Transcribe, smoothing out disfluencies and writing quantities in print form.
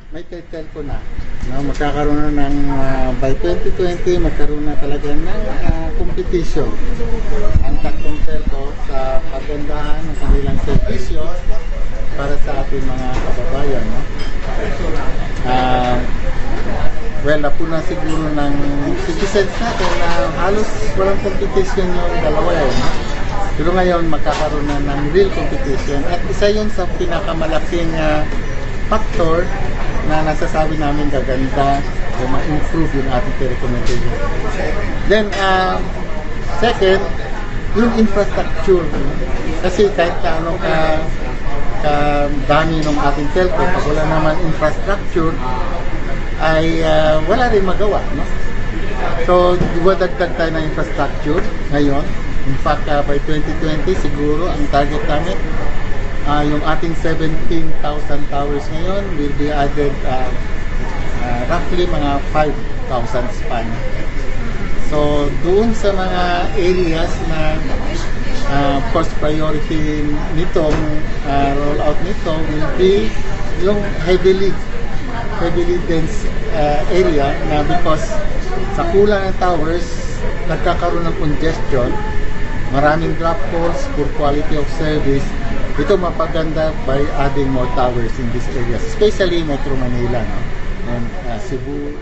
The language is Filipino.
may telco na. No, magkakaroon na ng by 2020 magkaroon na talaga ng competition ang tatlong telco sa pagandahan ng kanilang servisyo para sa ating mga kababayan. No? Well, napuna siguro ng citizens natin na halos walang competition yung dalawa yun. No? Pero ngayon magkakaroon na ng real competition at isa yun sa pinakamalaking factor na nasasabi namin gaganda o ma-improve yung ating telecommunication. Then, second, yung infrastructure. Kasi kahit ano dami ng ating telco, pag wala naman infrastructure, ay wala rin magawa. No? So, dagdag tayo ng infrastructure ngayon. In fact, by 2020, siguro, ang target namin, yung ating 17,000 towers ngayon will be added roughly mga 5,000 span. So, doon sa mga areas na first priority nitong rollout nito will be yung heavily dense area na because sa kulang ng towers, nagkakaroon ng congestion, maraming drop calls, poor quality of service. Ito mapaganda by adding more towers in these areas, especially Metro Manila, no? And Cebu.